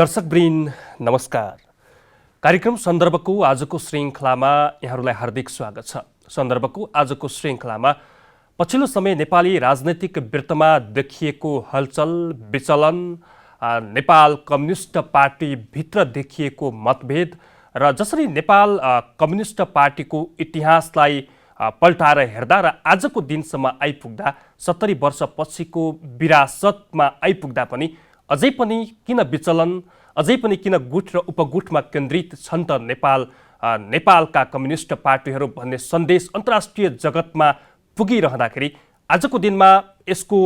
दर्शकवृन्द नमस्कार। कार्यक्रम सन्दर्भको आजको श्रृङ्खलामा यहाँहरूलाई हार्दिक स्वागत छ। सन्दर्भको आजको श्रृङ्खलामा पछिल्लो समय नेपाली राजनैतिक वृत्तमा देखिएको हलचल विचलन, नेपाल कम्युनिस्ट पार्टी भित्र देखिएको मतभेद र जसरी नेपाल कम्युनिस्ट पार्टीको इतिहासलाई पल्टाएर हेर्दा र आजको दिनसम्म आइपुग्दा 70 वर्षपछिको विरासतमा आइपुग्दा पनि अझै पनि किन विचलन, अझै पनि किन गुट र उपगुटमा केन्द्रित छन् त नेपालका कम्युनिस्ट पार्टीहरू भन्ने सन्देश अन्तर्राष्ट्रिय जगतमा पुगिरहँदाखेरि आजको दिनमा यसको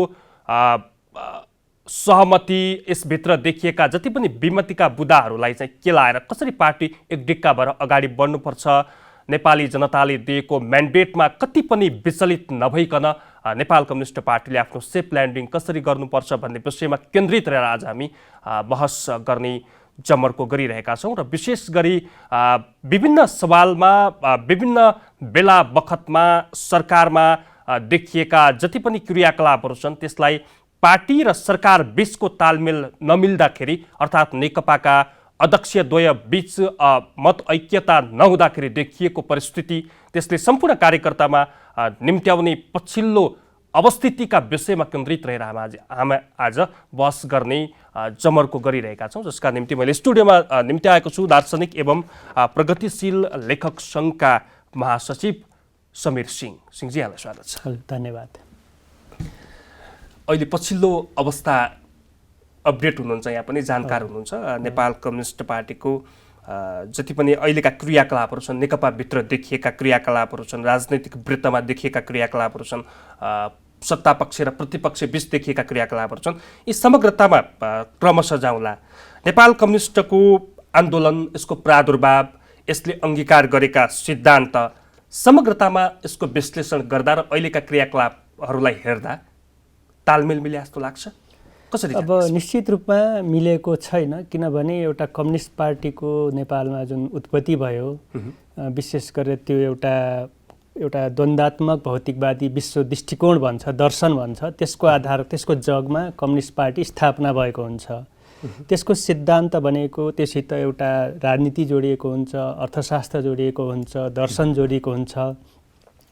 सहमति, यसभित्र देखिएका जति पनि विमतिका बुदाहरूलाई चाहिँ केलाएर कसरी पार्टी एक डिक्का भएर अगाडि बढ्नुपर्छ, नेपाली जनताले दिएको म्यान्डेटमा कति पनि विचलित नभइकन नेपाल कम्युनिस्ट पार्टीले आफ्नो सेफ ल्यान्डिङ कसरी गर्नुपर्छ भन्ने विषयमा केन्द्रित रहेर आज हामी बहस गर्ने जमर्को गरिरहेका छौँ। र विशेष गरी विभिन्न सवालमा विभिन्न बेला बखतमा सरकारमा देखिएका जति पनि क्रियाकलापहरू छन् त्यसलाई पार्टी र सरकार बीचको तालमेल नमिल्दाखेरि अर्थात् नेकपाका अध्यक्षद्वय बीच मत ऐक्यता नहुँदाखेरि देखिएको परिस्थिति, त्यसले सम्पूर्ण कार्यकर्तामा निम्त्याउने पछिल्लो अवस्थितिका विषयमा केन्द्रित रहेर हामी आज बहस गर्ने जमर्को गरिरहेका छौँ, जसका निम्ति मैले स्टुडियोमा निम्त्याएको छु दार्शनिक एवं प्रगतिशील लेखक सङ्घका महासचिव समीर सिंह। सिंहजी, यहाँलाई स्वागत छ। धन्यवाद। अहिले पछिल्लो अवस्था अपडेट हुनुहुन्छ, यहाँ पनि जानकार हुनुहुन्छ। नेपाल कम्युनिस्ट पार्टीको जति पनि अहिलेका क्रियाकलापहरू छन्, नेकपाभित्र देखिएका क्रियाकलापहरू छन्, राजनैतिक वृत्तमा देखिएका क्रियाकलापहरू छन्, सत्तापक्ष र प्रतिपक्ष बीच देखिएका क्रियाकलापहरू छन्, यी समग्रतामा क्रमशः जाउँला नेपाल कम्युनिस्टको आन्दोलन, यसको प्रादुर्भाव, यसले अङ्गीकार गरेका सिद्धान्त, समग्रतामा यसको विश्लेषण गर्दा र अहिलेका क्रियाकलापहरूलाई हेर्दा तालमेल मिले जस्तो लाग्छ? अब निश्चित रूपमा मिलेको छैन, किनभने एउटा कम्युनिस्ट पार्टीको नेपालमा जुन उत्पत्ति भयो, विशेष गरेर त्यो एउटा द्वन्द्वात्मक भौतिकवादी विश्व दृष्टिकोण भन्छ, दर्शन भन्छ, त्यसको आधार, त्यसको जगमा कम्युनिस्ट पार्टी स्थापना भएको हुन्छ। त्यसको सिद्धान्त बनेको, त्योसित एउटा राजनीति जोडिएको हुन्छ, अर्थशास्त्र जोडिएको हुन्छ, दर्शन जोडिएको हुन्छ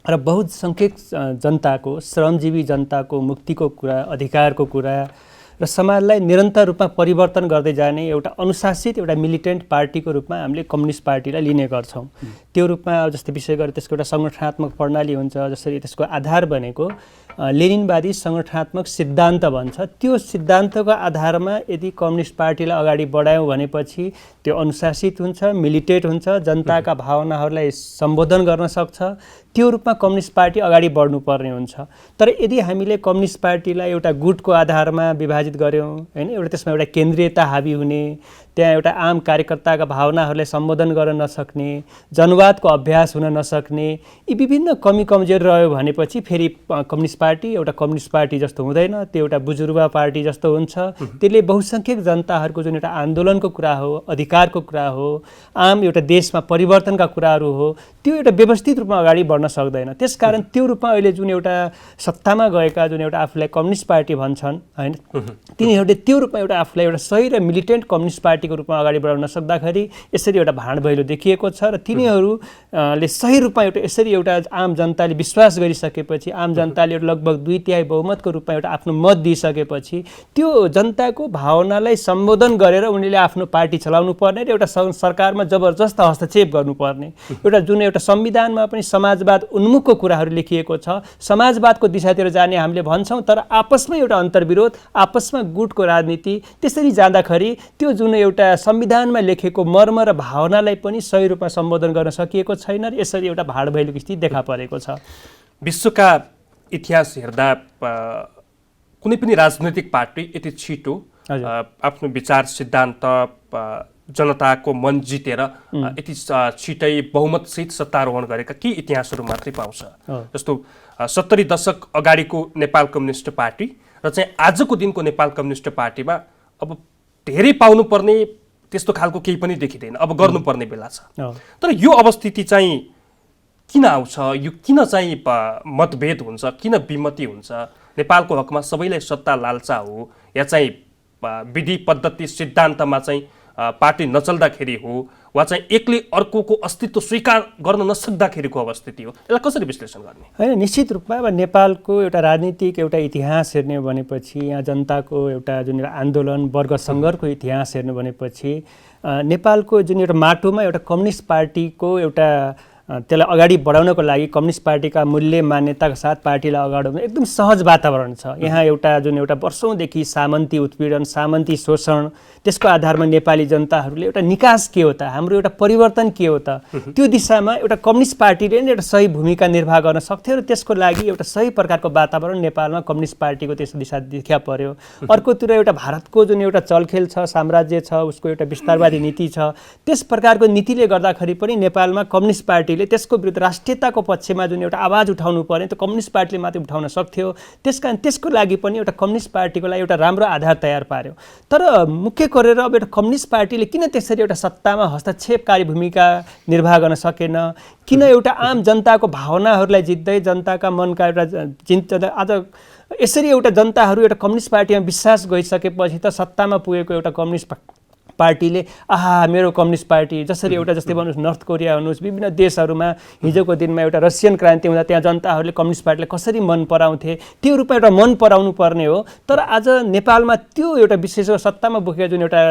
र बहुसङ्ख्यक जनताको, श्रमजीवी जनताको मुक्तिको कुरा, अधिकारको कुरा र समाजलाई निरन्तर रूपमा परिवर्तन गर्दै जाने एउटा अनुशासित, एउटा मिलिटेन्ट पार्टीको रूपमा हामीले कम्युनिस्ट पार्टीलाई लिने गर्छौँ। त्यो रूपमा जस्तै विशेष गरी त्यसको एउटा सङ्गठनात्मक प्रणाली हुन्छ, जसरी त्यसको आधार बनेको लेनिनवादी सङ्गठनात्मक सिद्धान्त भन्छ। त्यो सिद्धान्तको आधारमा यदि कम्युनिस्ट पार्टीलाई अगाडि बढायौँ भनेपछि त्यो अनुशासित हुन्छ, मिलिटेट हुन्छ, जनताका भावनाहरूलाई सम्बोधन गर्न सक्छ, त्यो रूपमा कम्युनिस्ट पार्टी अगाडि बढ्नुपर्ने हुन्छ। तर यदि हामीले कम्युनिस्ट पार्टीलाई एउटा गुटको आधारमा विभाजित गऱ्यौँ, होइन, एउटा त्यसमा एउटा केन्द्रीयता हाबी हुने, त्यहाँ एउटा आम कार्यकर्ताका भावनाहरूलाई सम्बोधन गर्न नसक्ने, जनवादको अभ्यास हुन नसक्ने, यी विभिन्न कमी कमजोरी रह्यो भनेपछि फेरि कम्युनिस्ट पार्टी एउटा कम्युनिस्ट पार्टी जस्तो हुँदैन, त्यो एउटा बुजुर्गा पार्टी जस्तो हुन्छ। त्यसले बहुसङ्ख्यक जनताहरूको जुन एउटा आन्दोलनको कुरा हो, अधिकारको कुरा हो, आम एउटा देशमा परिवर्तनका कुराहरू हो, त्यो एउटा व्यवस्थित रूपमा अगाडि बढ्न सक्दैन। त्यसकारण त्यो रूपमा अहिले जुन एउटा सत्तामा गएका जुन एउटा आफूलाई कम्युनिस्ट पार्टी भन्छन्, होइन, तिनीहरूले त्यो रूपमा एउटा आफूलाई एउटा सही र मिलिटेन्ट कम्युनिस्ट पार्टीको रूपमा अगाडि बढाउन सक्दाखेरि यसरी एउटा भाँडभैलो देखिएको छ र तिनीहरूले सही रूपमा एउटा यसरी एउटा आम जनताले विश्वास गरिसकेपछि, आम जनताले लगभग 2/3 बहुमतको रूपमा एउटा आफ्नो मत दिइसकेपछि त्यो जनताको भावनालाई सम्बोधन गरेर उनीहरूले आफ्नो पार्टी चलाउनु पर्ने र एउटा सरकारमा जबरजस्त हस्तक्षेप गर्नुपर्ने, एउटा जुन एउटा संविधानमा पनि समाजवाद उन्मुखको कुराहरू लेखिएको छ, समाजवादको दिशातिर जाने हामीले भन्छौँ, तर आपसमा एउटा अन्तर्विरोध, आपसमा गुटको राजनीति, त्यसरी जाँदाखेरि त्यो जुन एउटा संविधानमा लेखेको मर्म र भावनालाई पनि सही रूपमा सम्बोधन गर्न सकिएको छैन र यसरी एउटा भाँडभैलोको स्थिति देखा परेको छ। विश्वका इतिहास हेर्दा कुनै पनि राजनैतिक पार्टी यति छिटो आफ्नो विचार सिद्धान्त जनताको मन जितेर यति छिटै बहुमतसहित सत्तारोहण गरेका केही इतिहासहरू मात्रै पाउँछ। जस्तो 70 दशक अगाडिको नेपाल कम्युनिस्ट पार्टी र चाहिँ आजको दिनको नेपाल कम्युनिस्ट पार्टीमा अब धेरै पाउनुपर्ने त्यस्तो खालको केही पनि देखिँदैन, अब गर्नुपर्ने बेला छ। तर यो अवस्थिति चाहिँ किन आउँछ, यो किन चाहिँ मतभेद हुन्छ, किन विमति हुन्छ? नेपालको हकमा सबैलाई सत्ता लालचा हो या चाहिँ विधि पद्धति सिद्धान्तमा चाहिँ पार्टी नचल्दाखेरि हो वा चाहिँ एकले अर्कोको अस्तित्व स्वीकार गर्न नसक्दाखेरिको अवस्थिति हो, यसलाई कसरी विश्लेषण गर्ने? होइन, निश्चित रूपमा अब नेपालको एउटा राजनीतिक एउटा इतिहास हेर्ने भनेपछि यहाँ जनताको एउटा जुन आन्दोलन वर्ग सङ्घर्षको इतिहास हेर्नु भनेपछि नेपालको जुन एउटा माटोमा एउटा कम्युनिस्ट पार्टीको एउटा त्यसलाई अगाडि बढाउनको लागि कम्युनिस्ट पार्टीका मूल्य मान्यताका साथ पार्टीलाई अगाडि बढाउन एकदम सहज वातावरण छ। यहाँ एउटा जुन एउटा वर्षौँदेखि सामन्ती उत्पीडन, सामन्ती शोषण, त्यसको आधारमा नेपाली जनताहरूले एउटा निकास के हो त, हाम्रो एउटा परिवर्तन के हो त, त्यो दिशामा एउटा कम्युनिस्ट पार्टीले नै एउटा सही भूमिका निर्वाह गर्न सक्थ्यो र त्यसको लागि एउटा सही प्रकारको वातावरण नेपालमा कम्युनिस्ट पार्टीको त्यस दिशा देखा पर्यो। अर्कोतिर एउटा भारतको जुन एउटा चलखेल छ, साम्राज्य छ, उसको एउटा विस्तारवादी नीति छ, त्यस प्रकारको नीतिले गर्दाखेरि पनि नेपालमा कम्युनिस्ट पार्टीले त्यसको विरुद्ध राष्ट्रियताको पक्षमा जुन एउटा आवाज उठाउनु पर्ने त्यो कम्युनिस्ट पार्टीले मात्रै उठाउन सक्थ्यो। त्यसकारण त्यसको लागि पनि एउटा कम्युनिस्ट पार्टीको लागि एउटा राम्रो आधार तयार पार्यो। तर मुख्य गरेर अब एउटा कम्युनिस्ट पार्टीले किन त्यसरी एउटा सत्तामा हस्तक्षेपकारी भूमिका निर्वाह गर्न सकेन, किन एउटा आम जनताको भावनाहरूलाई जित्दै जनताका मनका एउटा चिन्ता आज यसरी एउटा जनताहरू एउटा कम्युनिस्ट पार्टीमा विश्वास गइसकेपछि त सत्तामा पुगेको एउटा कम्युनिस्ट पार्टीले आहा मेरो कम्युनिस्ट पार्टी जसरी एउटा जस्तै भन्नुहोस् नर्थ कोरिया हुनुहोस्, विभिन्न देशहरूमा हिजोको दिनमा एउटा रसियन क्रान्ति हुँदा त्यहाँ जनताहरूले कम्युनिस्ट पार्टीलाई कसरी मन पराउँथे, त्यो रूपमा एउटा मन पराउनु पर्ने हो। तर आज नेपालमा त्यो एउटा विशेष सत्तामा बोकेका जुन एउटा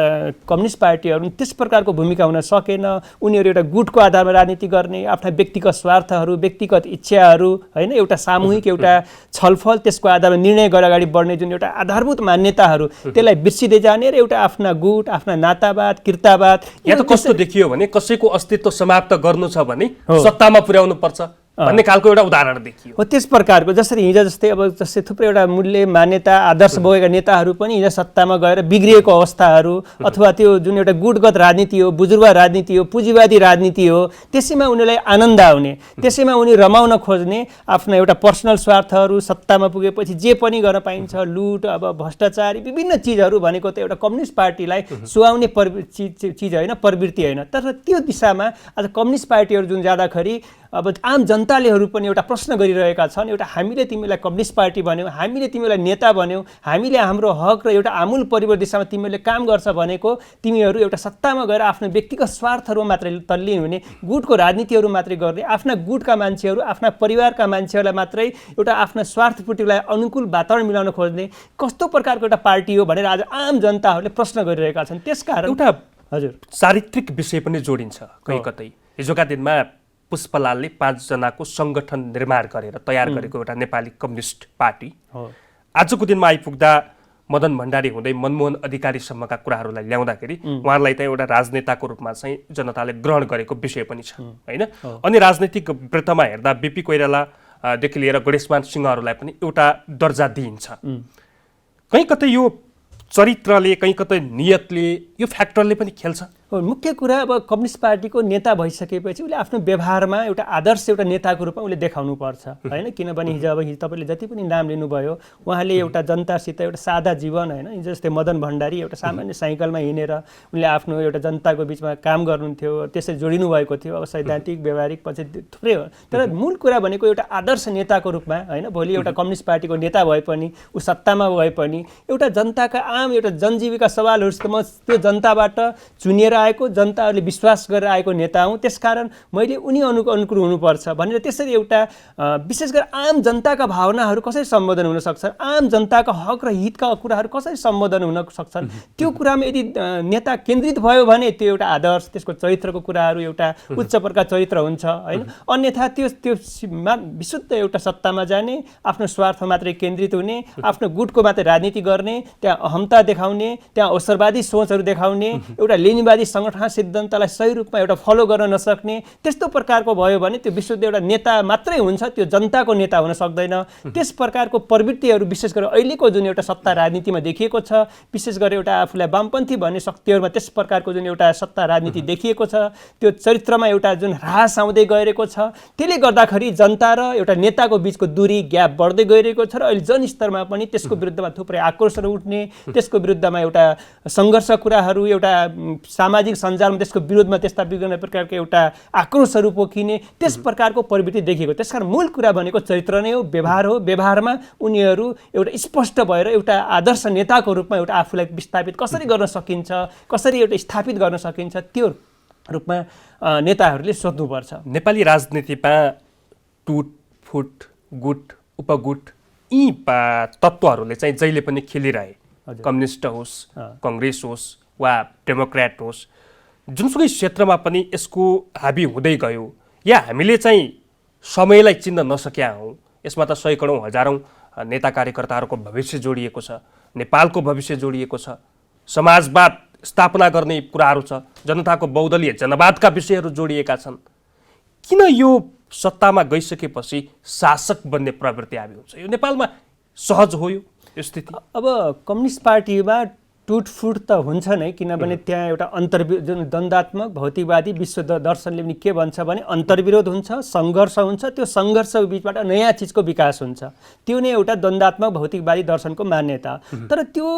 कम्युनिस्ट पार्टीहरू त्यस प्रकारको भूमिका हुन सकेन। उनीहरू एउटा गुटको आधारमा राजनीति गर्ने, आफ्ना व्यक्तिगत स्वार्थहरू, व्यक्तिगत इच्छाहरू, होइन, एउटा सामूहिक एउटा छलफल, त्यसको आधारमा निर्णय गरेर अगाडि बढ्ने जुन एउटा आधारभूत मान्यताहरू त्यसलाई बिर्सिँदै जाने र एउटा आफ्ना गुट, आफ्ना नातावाद, किर्तावाद, यहाँ त कस्तो देखियो भने कसैको अस्तित्व समाप्त गर्नु छ भने सत्तामा पुर्याउनु पर्छ भन्ने खालको एउटा उदाहरण देखियो। हो त्यस प्रकारको जसरी हिजो जस्तै अब जस्तै थुप्रै एउटा मूल्य मान्यता आदर्श बोकेका नेताहरू पनि हिजो सत्तामा गएर बिग्रिएको अवस्थाहरू अथवा त्यो जुन एउटा गुटगत राजनीति हो, बुजुर्ग राजनीति हो, पुँजीवादी राजनीति हो, त्यसैमा उनीहरूलाई आनन्द आउने, त्यसैमा उनी रमाउन खोज्ने, आफ्ना एउटा पर्सनल स्वार्थहरू सत्तामा पुगेपछि जे पनि गर्न पाइन्छ, लुट, अब भ्रष्टाचार, विभिन्न चिजहरू भनेको त एउटा कम्युनिस्ट पार्टीलाई सुहाउने चिज होइन, प्रवृत्ति होइन। तर त्यो दिशामा आज कम्युनिस्ट पार्टीहरू जुन जाँदाखेरि अब आम जनतालेहरू पनि एउटा प्रश्न गरिरहेका छन्, एउटा हामीले तिमीलाई कम्युनिस्ट पार्टी भन्यौँ, हामीले तिमीलाई नेता भन्यौँ, हामीले हाम्रो हक र एउटा आमूल परिवर्तन दिशामा तिमीहरूले काम गर्छ भनेको तिमीहरू एउटा सत्तामा गएर आफ्नो व्यक्तिगत स्वार्थहरू मात्रै तल्लीन हुने, गुटको राजनीतिहरू मात्रै गर्ने, आफ्ना गुटका मान्छेहरू, आफ्ना परिवारका मान्छेहरूलाई मात्रै एउटा आफ्ना स्वार्थपूर्तिलाई अनुकूल वातावरण मिलाउन खोज्ने कस्तो प्रकारको एउटा पार्टी हो भनेर आज आम जनताहरूले प्रश्न गरिरहेका छन्। त्यसकारण एउटा हजुर चारित्रिक विषय पनि जोडिन्छ कहीँ कतै। हिजोका दिनमा पुष्पलालले 5 जनाको सङ्गठन निर्माण गरेर तयार गरेको एउटा नेपाली कम्युनिस्ट पार्टी आजको दिनमा आइपुग्दा मदन भण्डारी हुँदै मनमोहन अधिकारीसम्मका कुराहरूलाई ल्याउँदाखेरि उहाँलाई त एउटा राजनेताको रूपमा चाहिँ जनताले ग्रहण गरेको विषय पनि छ, होइन? अनि राजनैतिक वृत्तमा हेर्दा बिपी कोइरालादेखि लिएर गणेशमान सिंहहरूलाई पनि एउटा दर्जा दिइन्छ। कहीँ कतै यो चरित्रले, कहीँ कतै नियतले, यो फ्याक्टरले पनि खेल्छ। मुख्य कुरा अब कम्युनिस्ट पार्टीको नेता भइसकेपछि उसले आफ्नो व्यवहारमा एउटा आदर्श एउटा नेताको रूपमा उसले देखाउनु पर्छ, होइन? किनभने हिजो तपाईँले जति पनि नाम लिनुभयो, उहाँले एउटा जनतासित एउटा सादा जीवन, होइन, हिजो जस्तै मदन भण्डारी एउटा सामान्य साइकलमा हिँडेर उनले आफ्नो एउटा जनताको बिचमा काम गर्नुहुन्थ्यो, त्यसै जोडिनु भएको थियो। अब सैद्धान्तिक व्यवहारिक पछि थुप्रै हो, तर मूल कुरा भनेको एउटा आदर्श नेताको रूपमा, होइन, भोलि एउटा कम्युनिस्ट पार्टीको नेता भए पनि, ऊ सत्तामा भए पनि एउटा जनताका आम एउटा जनजीविका सवालहरूसित म त्यो जनताबाट चुनिएर आएको, जनताहरूले विश्वास गरेर आएको नेता हुँ, त्यसकारण मैले उनी अनुकूल हुनुपर्छ भनेर त्यसरी एउटा विशेष गरी आम जनताका भावनाहरू कसरी सम्बोधन हुन सक्छन्, आम जनताका हक र हितका कुराहरू कसरी सम्बोधन हुन सक्छन्, त्यो कुरामा यदि नेता केन्द्रित भयो भने त्यो एउटा आदर्श, त्यसको चरित्रको कुराहरू एउटा उच्च प्रकार चरित्र हुन्छ, होइन? अन्यथा त्यो विशुद्ध एउटा सत्तामा जाने, आफ्नो स्वार्थ मात्रै केन्द्रित हुने, आफ्नो गुटको मात्रै राजनीति गर्ने, त्यहाँ अहमता देखाउने, त्यहाँ अवसरवादी सोचहरू देखाउने, एउटा लेनिवादी सङ्गठन सिद्धान्तलाई सही रूपमा एउटा फलो गर्न नसक्ने, त्यस्तो प्रकारको भयो भने त्यो विशुद्ध एउटा नेता मात्रै हुन्छ, त्यो जनताको नेता हुन सक्दैन। त्यस प्रकारको प्रवृत्तिहरू विशेष गरी अहिलेको जुन एउटा सत्ता राजनीतिमा देखिएको छ, विशेष गरी एउटा आफूलाई वामपन्थी भन्ने शक्तिहरूमा त्यस प्रकारको जुन एउटा सत्ता राजनीति देखिएको छ, त्यो चरित्रमा एउटा जुन ह्रास आउँदै गइरहेको छ, त्यसले गर्दाखेरि जनता र एउटा नेताको बिचको दूरी ग्याप बढ्दै गइरहेको छ र अहिले जनस्तरमा पनि त्यसको विरुद्धमा थुप्रै आक्रोशहरू उठ्ने, त्यसको विरुद्धमा एउटा सङ्घर्ष कुरा कुराहरू एउटा सामाजिक सञ्जालमा त्यसको विरोधमा त्यस्ता विभिन्न प्रकारको एउटा आक्रोशहरू पोखिने त्यस प्रकारको प्रवृत्ति देखिएको। त्यसकारण मूल कुरा भनेको चरित्र नै हो, व्यवहार हो। व्यवहारमा उनीहरू एउटा स्पष्ट भएर एउटा आदर्श नेताको रूपमा एउटा आफूलाई विस्थापित कसरी गर्न सकिन्छ, कसरी एउटा स्थापित गर्न सकिन्छ, त्यो रूपमा नेताहरूले सोध्नुपर्छ। नेपाली राजनीतिमा टुट फुट गुट उपगुट यी तत्त्वहरूले चाहिँ जहिले पनि खेलिरहे, कम्युनिस्ट होस्, कङ्ग्रेस होस् वा डेमोक्रेट होस्, जुनसुकै क्षेत्रमा पनि यसको हाबी हुँदै गयो। या हामीले चाहिँ समयलाई चिन्न नसकेका हौँ। यसमा त सयकडौँ हजारौँ नेता कार्यकर्ताहरूको भविष्य जोडिएको छ, नेपालको भविष्य जोडिएको छ, समाजवाद स्थापना गर्ने कुराहरू छ, जनताको बहुदलीय जनवादका विषयहरू जोडिएका छन्। किन यो सत्तामा गइसकेपछि शासक बन्ने प्रवृत्ति आयो हुन्छ? यो नेपालमा सहज हो यो स्थिति? अब कम्युनिस्ट पार्टीमा टुटफुट त हुन्छ नै, किनभने त्यहाँ एउटा जुन द्वन्द्वात्मक भौतिकवादी विश्व दर्शनले पनि के भन्छ भने अन्तर्विरोध हुन्छ, सङ्घर्ष हुन्छ। त्यो सङ्घर्षको बिचबाट नयाँ चिजको विकास हुन्छ। त्यो नै एउटा द्वन्द्वात्मक भौतिकवादी दर्शनको मान्यता। तर त्यो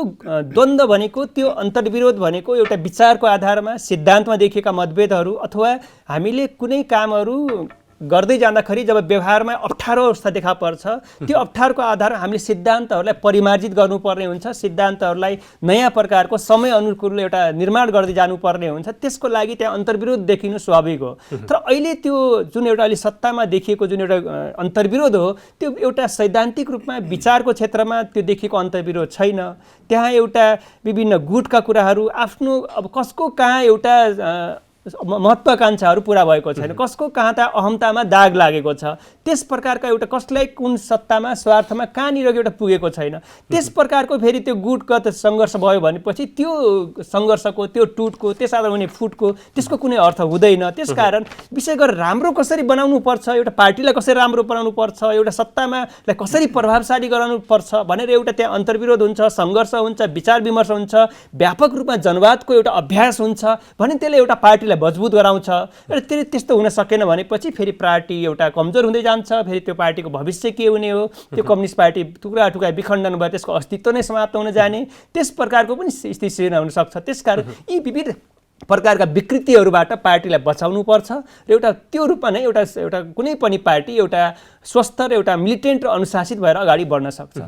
द्वन्द्व भनेको, त्यो अन्तर्विरोध भनेको एउटा विचारको आधारमा सिद्धान्तमा देखिएका मतभेदहरू अथवा हामीले कुनै कामहरू गर्दै जाँदाखेरि जब व्यवहारमा अप्ठ्यारो अवस्था देखा पर्छ, त्यो अप्ठ्यारोको आधारमा हामीले सिद्धान्तहरूलाई परिमार्जित गर्नुपर्ने हुन्छ, सिद्धान्तहरूलाई नयाँ प्रकारको समय अनुकूल एउटा निर्माण गर्दै जानुपर्ने हुन्छ। त्यसको लागि त्यहाँ अन्तर्विरोध देखिनु स्वाभाविक हो। तर अहिले त्यो जुन एउटा अहिले सत्तामा देखिएको जुन एउटा अन्तर्विरोध हो, त्यो एउटा सैद्धान्तिक रूपमा विचारको क्षेत्रमा त्यो देखिएको अन्तर्विरोध छैन। त्यहाँ एउटा विभिन्न गुटका कुराहरू आफ्नो अब कसको कहाँ एउटा महत्त्वाकांक्षाहरू पुरा भएको छैन, कसको कहाँ त अहमतामा दाग लागेको छ, त्यस प्रकारका एउटा कसलाई कुन सत्तामा स्वार्थमा कहाँनिर एउटा पुगेको छैन। त्यस प्रकारको फेरि त्यो गुटगत सङ्घर्ष भयो भनेपछि त्यो सङ्घर्षको, त्यो टुटको, त्यस आधारमा हुने फुटको त्यसको कुनै अर्थ हुँदैन। त्यसकारण विशेष गरेर राम्रो कसरी बनाउनु पर्छ, एउटा पार्टीलाई कसरी राम्रो बनाउनु पर्छ, एउटा सत्तामालाई कसरी प्रभावशाली गराउनु पर्छ भनेर एउटा त्यहाँ अन्तर्विरोध हुन्छ, सङ्घर्ष हुन्छ, विचार विमर्श हुन्छ, व्यापक रूपमा जनवादको एउटा अभ्यास हुन्छ भने त्यसले एउटा पार्टीलाई मजबुत गराउँछ। र त्यस्तो हुन सकेन भनेपछि फेरि पार्टी एउटा कमजोर हुँदै जान्छ। फेरि त्यो पार्टीको भविष्य के हुने हो? त्यो कम्युनिस्ट पार्टी टुक्रा टुक्रा विखण्डन भए त्यसको अस्तित्व नै समाप्त हुन जाने, त्यस प्रकारको पनि स्थिति सिर्जना हुन सक्छ। त्यसकारण यी विविध प्रकारका विकृतिहरूबाट पार्टीलाई बचाउनु पर्छ र एउटा त्यो रूपमा नै एउटा कुनै पनि पार्टी एउटा स्वस्थ र एउटा मिलिटेन्ट र अनुशासित भएर अगाडि बढ्न सक्छ।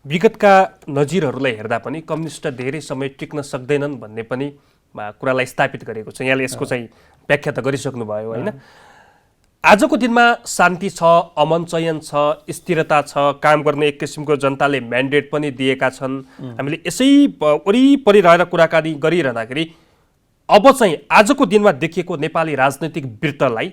विगतका नजिरहरूलाई हेर्दा पनि कम्युनिस्ट धेरै समय टिक्न सक्दैनन् भन्ने पनि कुरालाई स्थापित गरेको छ। यहाँले यसको चाहिँ व्याख्या त गरिसक्नु भयो होइन? आजको दिनमा शान्ति छ, अमन चयन छ, स्थिरता छ, काम गर्ने एक किसिमको जनताले म्यान्डेट पनि दिएका छन्। हामीले यसै वरिपरि रहेर कुराकानी गरिरहँदाखेरि अब चाहिँ आजको दिनमा देखिएको नेपाली राजनैतिक वृत्तलाई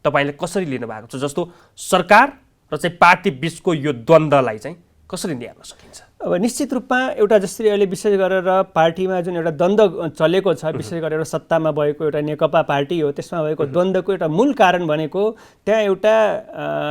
तपाईँले कसरी लिनुभएको छ? जस्तो सरकार र चाहिँ पार्टी बिचको यो द्वन्द्वलाई चाहिँ कसरी निहाल्न सकिन्छ? अब निश्चित रूपमा एउटा जसरी अहिले विशेष गरेर पार्टीमा जुन एउटा द्वन्द्व चलेको छ, विशेष गरेर सत्तामा भएको एउटा नेकपा पार्टी हो, त्यसमा भएको द्वन्द्वको एउटा मूल कारण भनेको त्यहाँ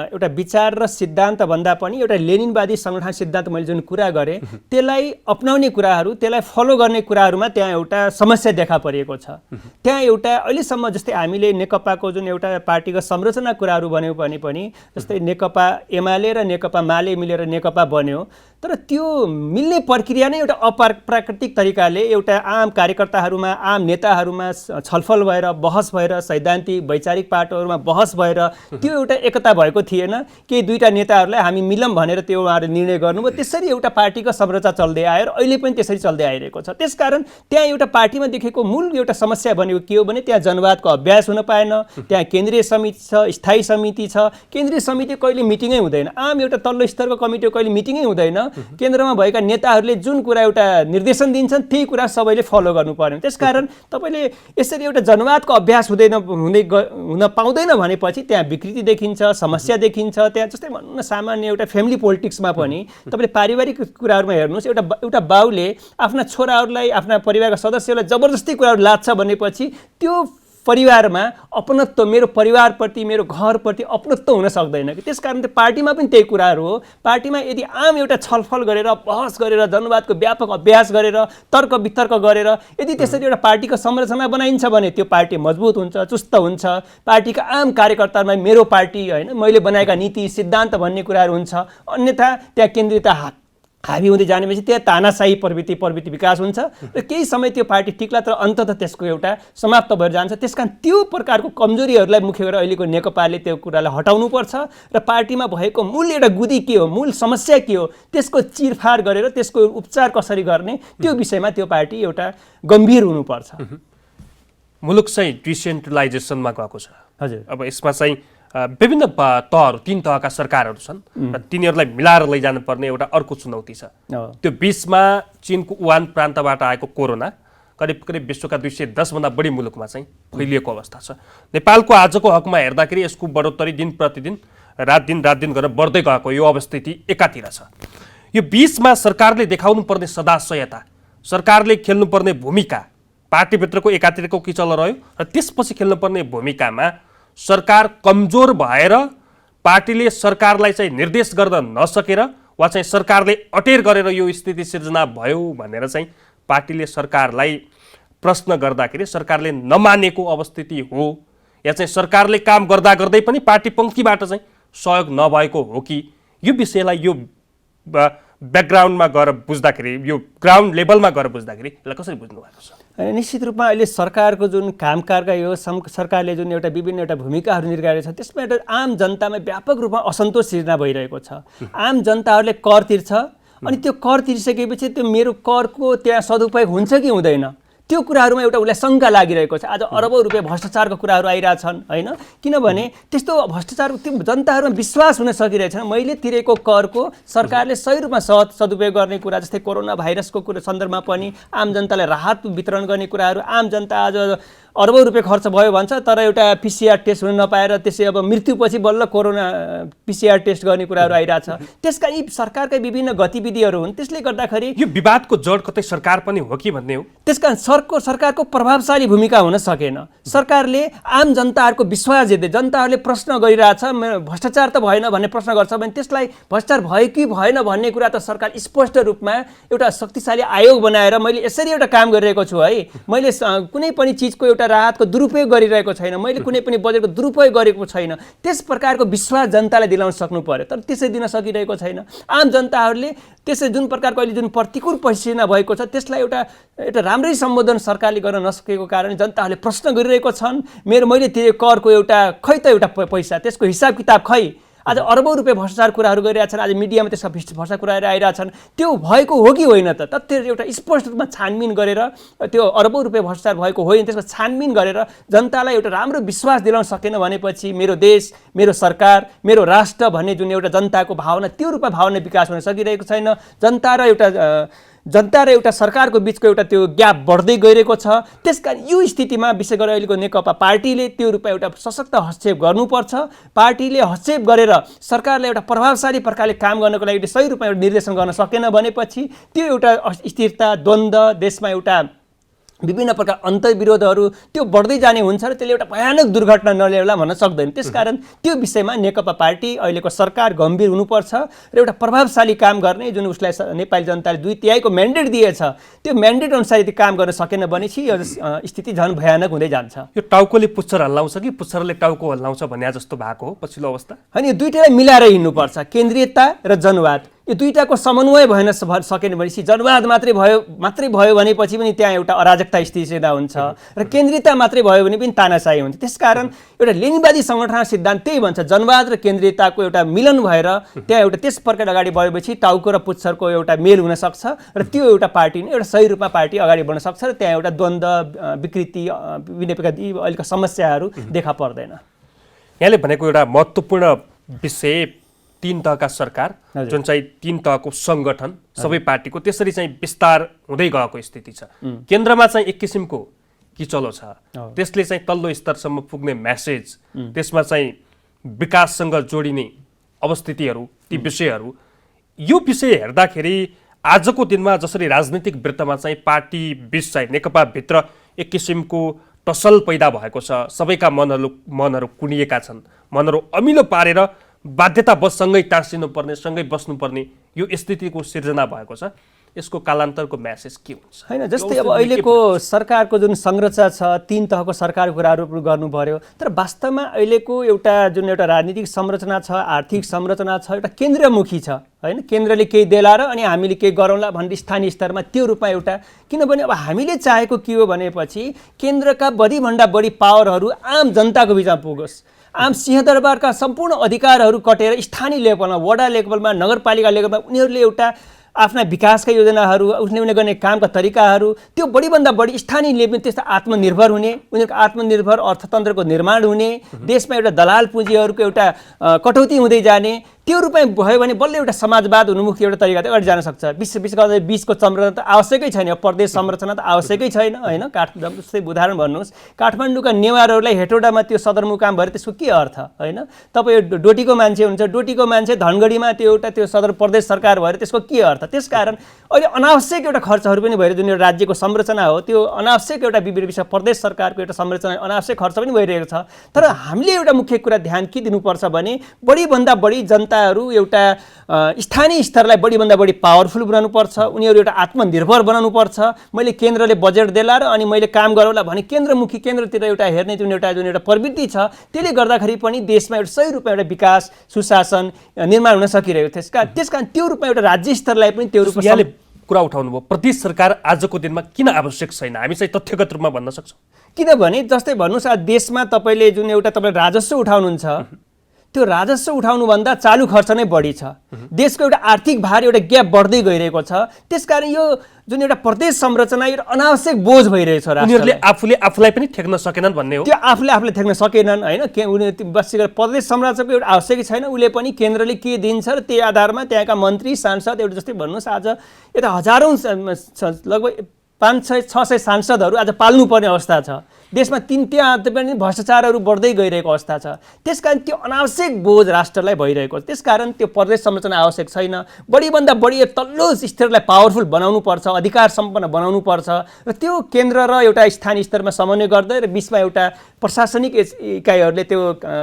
एउटा विचार र सिद्धान्त भन्दा पनि एउटा लेनिनवादी संगठन सिद्धान्त मैले जुन कुरा गरेँ त्यसलाई अपनाउने कुराहरू, त्यसलाई फलो गर्ने कुराहरूमा त्यहाँ एउटा समस्या देखा परेको छ। त्यहाँ एउटा अहिलेसम्म जस्तै हामीले नेकपाको जुन एउटा पार्टीको संरचना कुराहरू भन्यो भने पनि जस्तै नेकपा एमाले र नेकपा माले मिलेर नेकपा बन्यो, तर त्यो मिल्ने प्रक्रिया नै एउटा अप्राकृतिक तरिकाले एउटा आम कार्यकर्ताहरूमा, आम नेताहरूमा छलफल भएर, बहस भएर, सैद्धान्तिक वैचारिक पाटोहरूमा बहस भएर त्यो एउटा एकता भएको थिएन। केही दुईटा नेताहरूलाई हामी मिलौँ भनेर त्यो उहाँहरूले निर्णय गर्नुभयो। त्यसरी एउटा पार्टीको संरचना चल्दै आयो र अहिले पनि त्यसरी चल्दै आइरहेको छ। त्यसकारण त्यहाँ एउटा पार्टीमा देखेको मूल एउटा समस्या भनेको के हो भने त्यहाँ जनवादको अभ्यास हुन पाएन। त्यहाँ केन्द्रीय समिति छ, स्थायी समिति छ। केन्द्रीय समिति कहिले मिटिङै हुँदैन, आम एउटा तल्लो स्तरको कमिटीको कहिले मिटिङै हुँदैन। केन्द्रमा भएका नेताहरूले जुन कुरा एउटा निर्देशन दिन्छन् त्यही कुरा सबैले फलो गर्नुपर्ने। त्यसकारण तपाईँले यसरी एउटा जनवादको अभ्यास हुन पाउँदैन भनेपछि त्यहाँ विकृति देखिन्छ, समस्या देखिन्छ। त्यहाँ जस्तै भनौँ न सामान्य एउटा फ्यामिली पोलिटिक्समा पनि तपाईँले पारिवारिक कुराहरूमा हेर्नुहोस्, एउटा बाउले आफ्ना छोराहरूलाई, आफ्ना परिवारका सदस्यहरूलाई जबरजस्ती कुराहरू लाद्छ भनेपछि त्यो परिवारमा अपनत्व, मेरो परिवारप्रति, मेरो घरप्रति अपनत्व हुन सक्दैन कि। त्यसकारण त्यो पार्टीमा पनि त्यही कुराहरू हो। पार्टीमा यदि आम एउटा छलफल गरेर, बहस गरेर, जनवादको व्यापक अभ्यास गरेर, तर्क वितर्क गरेर यदि त्यसरी एउटा पार्टीको संरचना बनाइन्छ भने त्यो पार्टी मजबुत हुन्छ, चुस्त हुन्छ। पार्टीका आम कार्यकर्तामा मेरो पार्टी होइन, मैले बनाएका नीति सिद्धान्त भन्ने कुराहरू हुन्छ। अन्यथा त्यहाँ केन्द्रितता हाबी हुँदै जानेपछि त्यहाँ तानाशाही प्रवृत्ति विकास हुन्छ र केही समय त्यो पार्टी टिक्ला तर अन्ततः त्यसको एउटा समाप्त भएर जान्छ। त्यसकारण त्यो प्रकारको कमजोरीहरूलाई मुख्य गरेर अहिलेको नेकपाले त्यो कुरालाई हटाउनुपर्छ र पार्टीमा भएको मूल एउटा गुदी के हो, मूल समस्या के हो, त्यसको चिरफार गरेर त्यसको उपचार कसरी गर्ने त्यो विषयमा त्यो पार्टी एउटा गम्भीर हुनुपर्छ। मुलुक चाहिँ डिसेन्ट्रलाइजेसनमा गएको छ। हजुर। अब यसमा चाहिँ विभिन्न तहहरू 3 तहका सरकारहरू छन् र तिनीहरूलाई मिलाएर लैजानुपर्ने एउटा अर्को चुनौती छ। त्यो बीचमा चीनको वुहान प्रान्तबाट आएको कोरोना करिब विश्वका 210 भन्दा बढी मुलुकमा चाहिँ फैलिएको अवस्था छ। नेपालको आजको हकमा हेर्दाखेरि यसको बढोत्तरी दिन प्रतिदिन रात दिन गरेर बढ्दै गएको यो अवस्थिति एकातिर छ। यो बीचमा सरकारले देखाउनु पर्ने सदाशयता, सरकारले खेल्नुपर्ने भूमिका, पार्टीभित्रको एकातिरको किचलो रह्यो र त्यसपछि खेल्नुपर्ने भूमिकामा सरकार कमजोर भएर पार्टीले सरकारलाई चाहिँ निर्देश गर्न नसकेर वा चाहिँ सरकारले अटेर गरेर यो स्थिति सिर्जना भयो भनेर चाहिँ पार्टीले सरकारलाई प्रश्न गर्दाखेरि सरकारले नमानेको अवस्थिति हो या चाहिँ सरकारले काम गर्दा गर्दै पनि पार्टी पङ्क्तिबाट चाहिँ सहयोग नभएको हो कि यो विषयलाई यो ब्याकग्राउन्डमा गएर बुझ्दाखेरि, यो ग्राउन्ड लेभलमा गएर बुझ्दाखेरि यसलाई कसरी बुझ्नु भएको छ? निश्चित रूपमा अहिले सरकारको जुन काम कारबाही हो, सरकारले जुन एउटा विभिन्न एउटा भूमिकाहरू निर्वाह छ त्यसमा एउटा आम जनतामा व्यापक रूपमा असन्तोष सिर्जना भइरहेको छ। आम जनताहरूले कर तिर्छ अनि त्यो कर तिरिसकेपछि त्यो मेरो करको त्यहाँ सदुपयोग हुन्छ कि हुँदैन त्यो कुराहरूमा एउटा उसलाई शङ्का लागिरहेको छ। आज अरबौँ रुपियाँ भ्रष्टाचारको कुराहरू आइरहेछन् होइन, किनभने त्यस्तो भ्रष्टाचार त्यो जनताहरूमा विश्वास हुन सकिरहेछन्। मैले तिरेको करको सरकारले सही रूपमा सदुपयोग गर्ने कुरा, जस्तै कोरोना भाइरसको कुरा सन्दर्भमा पनि आम जनतालाई राहत वितरण गर्ने कुराहरू, आम जनता आज अरबौँ रुपियाँ खर्च भयो भन्छ तर एउटा पिसिआर टेस्ट हुन नपाएर त्यसै अब मृत्युपछि बल्ल कोरोना पिसिआर टेस्ट गर्ने कुराहरू आइरहेछ। त्यसका यी सरकारकै विभिन्न गतिविधिहरू हुन्। त्यसले गर्दाखेरि यो विवादको जड कतै सरकार पनि हो कि भन्ने हो। त्यसकारण सरकारको प्रभावशाली भूमिका हुन सकेन। सरकारले आम जनताहरूको विश्वास जित्दै, जनताहरूले प्रश्न गरिरहेछ भ्रष्टाचार त भएन भन्ने प्रश्न गर्छ भने त्यसलाई भ्रष्टाचार भयो कि भएन भन्ने कुरा त सरकार स्पष्ट रूपमा एउटा शक्तिशाली आयोग बनाएर मैले यसरी एउटा काम गरिरहेको छु है, मैले कुनै पनि चिजको एउटा राहतको दुरुपयोग गरिरहेको छैन, मैले कुनै पनि बजेटको दुरुपयोग गरेको छैन, त्यस प्रकारको विश्वास जनतालाई दिलाउन सक्नु पर्यो। तर त्यसै दिन सकिरहेको छैन। आम जनताहरूले त्यसै जुन प्रकारको अहिले जुन प्रतिकूल परिस्थितिमा भएको छ त्यसलाई एउटा राम्रै सम्बोधन सरकारले गर्न नसकेको कारण जनताहरूले प्रश्न गरिरहेको छन्। मैले तिरेको करको एउटा खै त एउटा पैसा, त्यसको हिसाब किताब खै। आज अरबौँ रुपियाँ भ्रष्टाचार कुराहरू गरिरहेछन्, आज मिडियामा त्यसका भ्रष्टाचार कुराहरू आइरहेछन्, त्यो भएको हो कि होइन त तथ्य एउटा स्पष्ट रूपमा छानबिन गरेर त्यो अरबौँ रुपियाँ भ्रष्टाचार भएको होइन त्यसको छानबिन गरेर जनतालाई एउटा राम्रो विश्वास दिलाउन सकेन भनेपछि मेरो देश, मेरो सरकार, मेरो राष्ट्र भन्ने जुन एउटा जनताको भावना त्यो रूपमा भावना विकास हुन सकिरहेको छैन। जनता र एउटा सरकारको बिचको एउटा त्यो ग्याप बढ्दै गइरहेको छ। त्यसकारण यो स्थितिमा विशेष गरेर अहिलेको नेकपा पार्टीले त्यो रूपमा एउटा सशक्त हस्तक्षेप गर्नुपर्छ। पार्टीले हस्तक्षेप गरेर सरकारलाई एउटा प्रभावशाली प्रकारले काम गर्नको लागि सही रूपमा एउटा निर्देशन गर्न सकेन भनेपछि त्यो एउटा अस्थिरता, द्वन्द्व, देशमा एउटा विभिन्न प्रकार अन्तर्विरोधहरू त्यो बढ्दै जाने हुन्छ र त्यसले एउटा भयानक दुर्घटना नल्याउला भन्न सक्दैन। त्यसकारण त्यो विषयमा नेकपा पार्टी अहिलेको सरकार गम्भीर हुनुपर्छ र एउटा प्रभावशाली काम गर्ने जुन उसलाई नेपाली जनताले 2/3 म्यान्डेट दिएछ त्यो म्यान्डेट अनुसार यदि काम गर्न सकेन भनेपछि यो स्थिति झन् भयानक हुँदै जान्छ। यो टाउकोले पुच्छर हल्लाउँछ कि पुच्छरले टाउको हल्लाउँछ भन्ने जस्तो भएको हो पछिल्लो अवस्था। होइन, यो दुईटालाई मिलाएर हिँड्नुपर्छ, केन्द्रीयता र जनवाद। यो दुईटाको समन्वय भएन सकेन भनेपछि जनवाद मात्रै भयो भनेपछि पनि त्यहाँ एउटा अराजकता स्थिति सिर्जना हुन्छ र केन्द्रीयता मात्रै भयो भने पनि तानाशाही हुन्छ। त्यसकारण एउटा लेनिनवादी सङ्गठन सिद्धान्त त्यही भन्छ, जनवाद र केन्द्रीयताको एउटा मिलन भएर त्यहाँ एउटा त्यस प्रकार अगाडि बढेपछि टाउको र पुच्छरको एउटा मेल हुन सक्छ र त्यो एउटा पार्टी नै एउटा सही रूपमा पार्टी अगाडि बढ्न सक्छ र त्यहाँ एउटा द्वन्द्व, विकृति, विभिन्न प्रकारका अहिलेका समस्याहरू देखा पर्दैन। यहाँले भनेको एउटा महत्त्वपूर्ण विषय 3 तहका सरकार जुन चाहिँ 3 तहको सङ्गठन सबै पार्टीको त्यसरी चाहिँ विस्तार हुँदै गएको स्थिति छ। केन्द्रमा चाहिँ एक किसिमको किचलो छ, त्यसले चाहिँ तल्लो स्तरसम्म पुग्ने मेसेज, त्यसमा चाहिँ विकाससँग जोडिने अवस्थितिहरू, ती विषयहरू, यो विषय हेर्दाखेरि आजको दिनमा जसरी राजनीतिक वृत्तमा चाहिँ पार्टी बीच चाहिँ नेकपा भित्र एक किसिमको टसल पैदा भएको छ, सबैका मनहरू कुनिएका छन्, मनहरू अमिलो पारेर बाध्यतावशसँगै टाँसिनुपर्ने, सँगै बस्नुपर्ने यो स्थितिको सिर्जना भएको छ। यसको कालान्तरको म्यासेज के हुन्छ? होइन, जस्तै अब अहिलेको सरकारको जुन संरचना छ 3 तहको सरकारको कुराहरू गर्नु पर्यो, तर वास्तवमा अहिलेको एउटा जुन एउटा राजनीतिक संरचना छ, आर्थिक संरचना छ, एउटा केन्द्रमुखी छ होइन। केन्द्रले केही देला र अनि हामीले केही गरौँला भनेर स्थानीय स्तरमा त्यो रूपमा एउटा, किनभने अब हामीले चाहेको के हो भनेपछि केन्द्रका बढीभन्दा बढी पावरहरू आम जनताको बिचमा पुगोस्, आम सिंहदरबारका सम्पूर्ण अधिकारहरू कटेर स्थानीय लेभलमा, वडा लेभलमा, नगरपालिका लेभलमा उनीहरूले एउटा आफ्ना विकासका योजनाहरू, उनीहरूले गर्ने कामका तरिकाहरू त्यो बढीभन्दा बढी स्थानीय लेभलमा त्यस्तो आत्मनिर्भर हुने, उनीहरूको आत्मनिर्भर अर्थतन्त्रको निर्माण हुने, देशमा एउटा दलाल पुँजीहरूको एउटा कटौती हुँदै जाने, त्यो रूपमा भयो भने बल्ल एउटा समाजवाद उन्मुखी एउटा तरिका चाहिँ अगाडि जान सक्छ। विशेष गरेर बीचको संरचना त आवश्यकै छैन, प्रदेश संरचना त आवश्यकै छैन होइन। जस्तै उदाहरण भन्नुहोस्, काठमाडौँका नेवारहरूलाई हेटौडामा त्यो सदरमुकाम भएर त्यसको के अर्थ होइन? तपाईँ डोटीको मान्छे हुन्छ, डोटीको मान्छे धनगढीमा त्यो एउटा त्यो सदर प्रदेश सरकार भएर त्यसको के अर्थ? त्यसकारण अहिले अनावश्यक एउटा खर्चहरू पनि भएर जुन एउटा राज्यको संरचना हो त्यो अनावश्यक एउटा विशेष प्रदेश सरकारको एउटा संरचना अनावश्यक खर्च पनि भइरहेको छ। तर हामीले एउटा मुख्य कुरा ध्यान के दिनुपर्छ भने बढीभन्दा बढी जनताहरू एउटा स्थानीय स्तरलाई बढीभन्दा बढी पावरफुल बनाउनुपर्छ, उनीहरू एउटा आत्मनिर्भर बनाउनुपर्छ। मैले केन्द्रले बजेट देला र अनि मैले काम गरौँला भने केन्द्रमुखी, केन्द्रतिर एउटा हेर्ने जुन एउटा प्रवृत्ति छ त्यसले गर्दाखेरि पनि देशमा एउटा सही रूपमा एउटा विकास सुशासन निर्माण हुन सकिरहेको थियो। त्यसकारण त्यो रूपमा एउटा राज्य स्तरलाई पनि त्यो रूपमा यहाँले कुरा उठाउनु भयो, प्रदेश सरकार आजको दिनमा किन आवश्यक छैन, हामी चाहिँ तथ्यगत रूपमा भन्न सक्छौँ? किनभने जस्तै भन्नुहोस् देशमा तपाईँले जुन एउटा तपाईँले राजस्व उठाउनुहुन्छ त्यो राजस्व उठाउनुभन्दा चालु खर्च नै बढी छ। देशको एउटा आर्थिक भार एउटा ग्याप बढ्दै गइरहेको छ। त्यसकारण यो जुन एउटा प्रदेश संरचना एउटा अनावश्यक बोझ भइरहेछ। उनीहरूले आफूलाई पनि ठेक्न सकेनन् भन्ने हो। त्यो आफूले ठेक्न सकेनन् होइन। उनीहरू प्रदेश संरचनाको एउटा आवश्यक छैन, उसले पनि केन्द्रले के दिन्छ र त्यही आधारमा त्यहाँका मन्त्री सांसद एउटा जस्तै भन्नुहोस् आज यता हजारौँ लगभग 500-600 सांसदहरू आज पाल्नुपर्ने अवस्था छ देशमा। त्यहाँ पनि भ्रष्टाचारहरू बढ्दै गइरहेको अवस्था छ। त्यसकारण त्यो अनावश्यक बोझ राष्ट्रलाई भइरहेको छ। त्यसकारण त्यो प्रदेश संरचना आवश्यक छैन। बढीभन्दा बढी तल्लो स्तरलाई पावरफुल बनाउनु पर्छ, अधिकार सम्पन्न बनाउनु पर्छ र त्यो केन्द्र र एउटा स्थानीय स्तरमा समन्वय गर्दै र बिचमा एउटा प्रशासनिक इकाइहरूले त्यो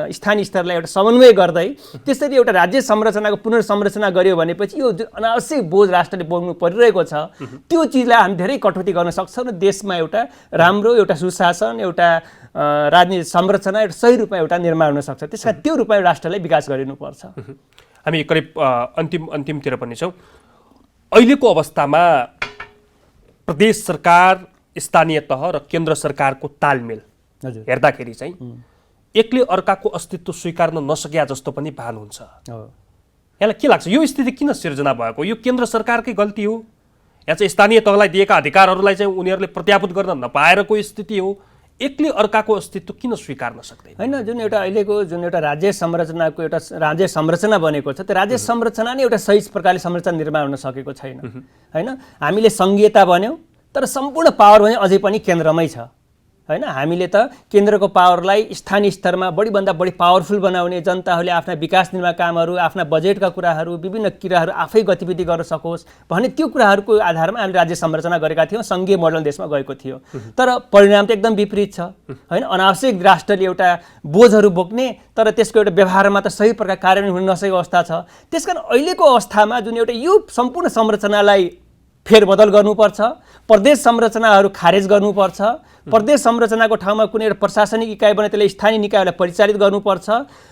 स्थानीय स्तरलाई एउटा समन्वय गर्दै त्यसरी एउटा राज्य संरचनाको पुनर्संरचना गर्यो भनेपछि यो जुन अनावश्यक बोझ राष्ट्रले बोक्नु परिरहेको छ त्यो चिजलाई हामी धेरै कटौती गर्न सक्छौँ र देशमा एउटा राम्रो एउटा सुशासन एउटा राजनीतिक संरचना एउटा सही रूपमा एउटा निर्माण हुन सक्छ। त्यसकारण त्यो रूपमा राष्ट्रलाई विकास गरिनुपर्छ। हामी करिब अन्तिमतिर पनि छौँ। अहिलेको अवस्थामा प्रदेश सरकार, स्थानीय तह र केन्द्र सरकारको तालमेल हेर्दाखेरि चाहिँ एकले अर्काको अस्तित्व स्वीकार्न नसके जस्तो पनि भान हुन्छ। यहाँलाई के लाग्छ, यो स्थिति किन सिर्जना भएको? यो केन्द्र सरकारकै गल्ती हो या चाहिँ स्थानीय तहलाई दिएका अधिकारहरूलाई चाहिँ उनीहरूले प्रत्याभूत गर्न नपाएरको स्थिति हो? एकले अर्काको अस्तित्व किन स्वीकार्न सक्दैन? होइन, जुन एउटा अहिलेको जुन एउटा राज्य संरचनाको एउटा राज्य संरचना बनेको छ त्यो राज्य संरचना नै एउटा सही प्रकारले संरचना निर्माण हुन सकेको छैन होइन। हामीले सङ्घीयता बन्यौँ तर सम्पूर्ण पावर भने अझै पनि केन्द्रमै छ होइन। हामीले त केन्द्रको पावरलाई स्थानीय स्तरमा बढीभन्दा बढी पावरफुल बनाउने, जनताहरूले आफ्ना विकास निर्माण कामहरू, आफ्ना बजेटका कुराहरू, विभिन्न कुराहरू आफै गतिविधि गर्न सकोस् भन्ने त्यो कुराहरूको आधारमा हामीले राज्य संरचना गरेका थियौँ। सङ्घीय मोडल देशमा गएको थियो तर परिणाम त एकदम विपरीत छ होइन। अनावश्यक राष्ट्रले एउटा बोझहरू बोक्ने तर त्यसको एउटा व्यवहारमा त सही प्रकार कार्यान्वयन हुन नसकेको अवस्था छ। त्यसकारण अहिलेको अवस्थामा जुन एउटा यो सम्पूर्ण संरचनालाई फेरबदल गर्नुपर्छ, प्रदेश संरचनाहरू खारेज गर्नुपर्छ, प्रदेश संरचनाको ठाउँमा कुनै एउटा प्रशासनिक इकाइ बने त्यसले स्थानीय निकायलाई परिचालित गर्नुपर्छ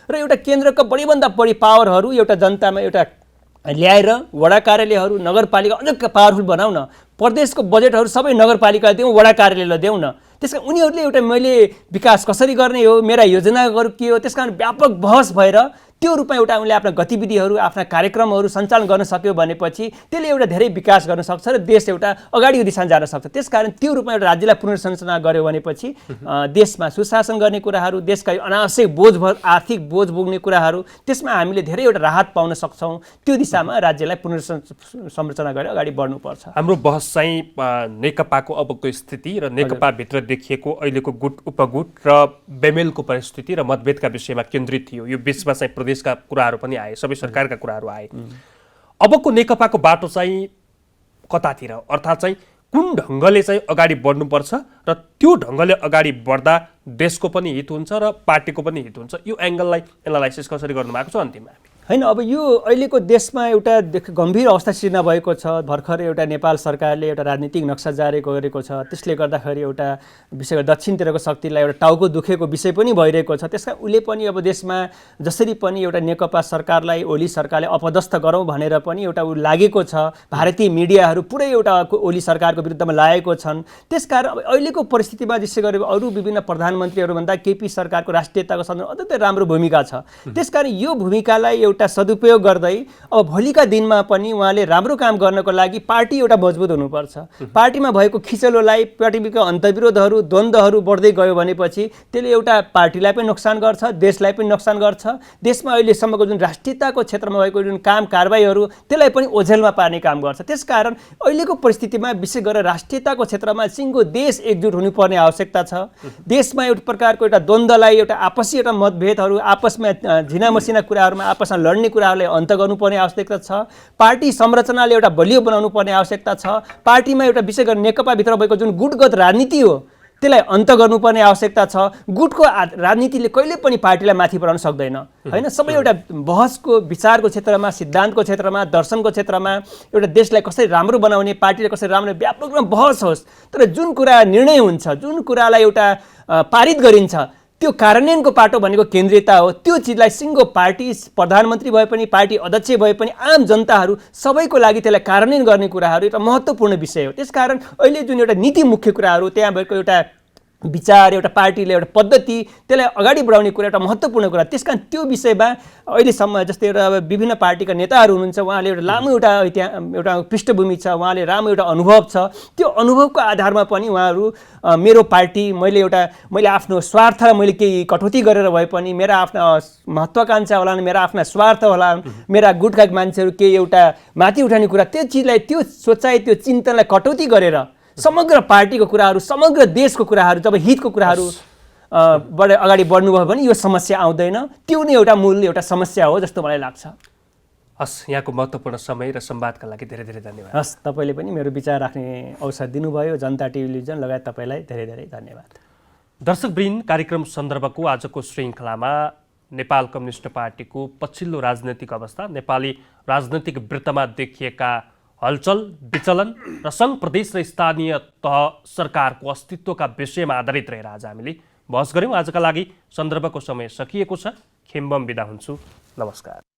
र एउटा केन्द्रको बढीभन्दा बढी पावरहरू एउटा जनतामा एउटा ल्याएर वडा कार्यालयहरू, नगरपालिका अझ पावरफुल बनाउन, प्रदेशको बजेटहरू सबै नगरपालिकालाई दिउँ, वडा कार्यालयलाई देऊ न। त्यसकारण उनीहरूले एउटा मैले विकास कसरी गर्ने हो, मेरा योजनाहरू के हो, त्यसकारण व्यापक बहस भएर त्यो रूपमा एउटा उनले आफ्ना गतिविधिहरू, आफ्ना कार्यक्रमहरू सञ्चालन गर्न सक्यो भनेपछि त्यसले एउटा धेरै विकास गर्न सक्छ र देश एउटा अगाडिको दिशामा जान सक्छ। त्यसकारण त्यो रूपमा एउटा राज्यलाई पुनर्संरचना गर्यो भनेपछि देशमा सुशासन गर्ने कुराहरू, देशका अनावश्यक बोझ आर्थिक बोझ बोक्ने कुराहरू त्यसमा हामीले धेरै एउटा राहत पाउन सक्छौँ। त्यो दिशामा राज्यलाई पुनर्संरचना गरेर अगाडि बढ्नुपर्छ। हाम्रो बहस चाहिँ नेकपाको अबको स्थिति र नेकपाभित्र देखिएको अहिलेको गुट उपगुट र बेमेलको परिस्थिति र मतभेदका विषयमा केन्द्रित थियो। यो बिचमा चाहिँ प्रदेशका कुराहरू पनि आए, सबै सरकारका कुराहरू आए। अबको नेकपाको बाटो चाहिँ कतातिर, अर्थात् चाहिँ कुन ढङ्गले चाहिँ अगाडि बढ्नुपर्छ र त्यो ढङ्गले अगाडि बढ्दा देशको पनि हित हुन्छ र पार्टीको पनि हित हुन्छ, यो एङ्गललाई एनालाइसिस कसरी गर्नुभएको छ अन्तिममा? होइन, अब यो अहिलेको देशमा एउटा गम्भीर अवस्था सिर्जना भएको छ। भर्खरै एउटा नेपाल सरकारले एउटा राजनीतिक नक्सा जारी गरेको छ। त्यसले गर्दाखेरि एउटा विशेष गरी दक्षिणतिरको शक्तिलाई एउटा टाउको दुखेको विषय पनि भइरहेको छ। त्यसका उसले पनि अब देशमा जसरी पनि एउटा नेकपा सरकारलाई, ओली सरकारले अपदस्थ गरौँ भनेर पनि एउटा ऊ लागेको छ। भारतीय मिडियाहरू पुरै एउटा ओली सरकारको विरुद्धमा लागेको छन्। त्यसकारण अब अहिलेको परिस्थितिमा विशेष गरी अरू विभिन्न प्रधानमन्त्रीहरूभन्दा केपी सरकारको राष्ट्रियताको सन्दर्भमा अत्यन्तै राम्रो भूमिका छ। त्यसकारण यो भूमिकालाई एउटा सदुपयोग गर्दै अब भोलिका दिनमा पनि उहाँले राम्रो काम गर्नको लागि पार्टी एउटा मजबुत हुनुपर्छ। पार्टीमा भएको खिचलोलाई, पार्टीका अन्तर्विरोधहरू, द्वन्द्वहरू बढ्दै गयो भनेपछि त्यसले एउटा पार्टीलाई पनि नोक्सान गर्छ, देशलाई पनि नोक्सान गर्छ। देशमा अहिलेसम्मको जुन राष्ट्रियताको क्षेत्रमा भएको जुन काम कारबाहीहरू त्यसलाई पनि ओझेलमा पार्ने काम गर्छ। त्यसकारण अहिलेको परिस्थितिमा विशेष गरेर राष्ट्रियताको क्षेत्रमा सिङ्गो देश एकजुट हुनुपर्ने आवश्यकता छ। देशमा एउटा प्रकारको एउटा द्वन्द्वलाई, एउटा आपसी एउटा मतभेदहरू, आपसमा झिनामसिना कुराहरूमा आपसमा लड्ने कुराहरूलाई अन्त गर्नुपर्ने आवश्यकता छ। पार्टी संरचनाले एउटा बलियो बनाउनु पर्ने आवश्यकता छ। पार्टीमा एउटा विशेष गरी नेकपाभित्र भएको जुन गुटगत राजनीति हो त्यसलाई अन्त गर्नुपर्ने आवश्यकता छ। गुटको राजनीतिले कहिले पनि पार्टीलाई माथि बढाउन सक्दैन, होइन। सबै एउटा बहसको, विचारको क्षेत्रमा, सिद्धान्तको क्षेत्रमा, दर्शनको क्षेत्रमा एउटा देशलाई कसरी राम्रो बनाउने, पार्टीलाई कसरी राम्रो, व्यापक रूपमा बहस होस्। तर जुन कुरा निर्णय हुन्छ, जुन कुरालाई एउटा पारित गरिन्छ, त्यो कार्यान्वयनको पाटो भनेको केन्द्रीयता हो। त्यो चिजलाई सिङ्गो पार्टी, प्रधानमन्त्री भए पनि, पार्टी अध्यक्ष भए पनि, आम जनताहरू सबैको लागि त्यसलाई कार्यान्वयन गर्ने कुराहरू एउटा महत्त्वपूर्ण विषय हो। त्यसकारण अहिले जुन एउटा नीति मुख्य कुराहरू, त्यहाँ भएको एउटा विचार, एउटा पार्टीले एउटा पद्धति, त्यसलाई अगाडि बढाउने कुरा एउटा महत्त्वपूर्ण कुरा। त्यसकारण त्यो विषयमा अहिलेसम्म जस्तै एउटा विभिन्न पार्टीका नेताहरू हुनुहुन्छ, उहाँले एउटा लामो एउटा पृष्ठभूमि छ, उहाँले राम्रो एउटा अनुभव छ। त्यो अनुभवको आधारमा पनि उहाँहरू मेरो पार्टी, मैले आफ्नो स्वार्थलाई मैले केही कटौती गरेर भए पनि, मेरा आफ्ना महत्त्वाकांक्षा होला, मेरा आफ्ना स्वार्थ होला, मेरा गुटका मान्छेहरू केही एउटा माथि उठाउने कुरा, त्यो चिजलाई, त्यो सोचाइ, त्यो चिन्तनलाई कटौती गरेर समग्र पार्टीको कुराहरू, समग्र देशको कुराहरू, जब हितको कुराहरू अगाडि बढ्नुभयो भने यो समस्या आउँदैन। त्यो नै एउटा मूल एउटा समस्या हो जस्तो मलाई लाग्छ। हस्, यहाँको महत्त्वपूर्ण समय र संवादका लागि धेरै धेरै धन्यवाद। हस्, तपाईँले पनि मेरो विचार राख्ने अवसर दिनुभयो। जनता टेलिभिजन लगायत तपाईँलाई धेरै धेरै धन्यवाद। दर्शकवृन्द, कार्यक्रम सन्दर्भको आजको श्रृङ्खलामा नेपाल कम्युनिस्ट पार्टीको पछिल्लो राजनैतिक अवस्था, नेपाली राजनैतिक वृत्तमा देखिएका हलचल, विचलन र सङ्घ प्रदेश र स्थानीय तह सरकारको अस्तित्वका विषयमा आधारित रहेर आज हामीले बहस गऱ्यौँ। आजका लागि सन्दर्भको समय सकिएको छ। खेम्बम बिदा हुन्छु। नमस्कार।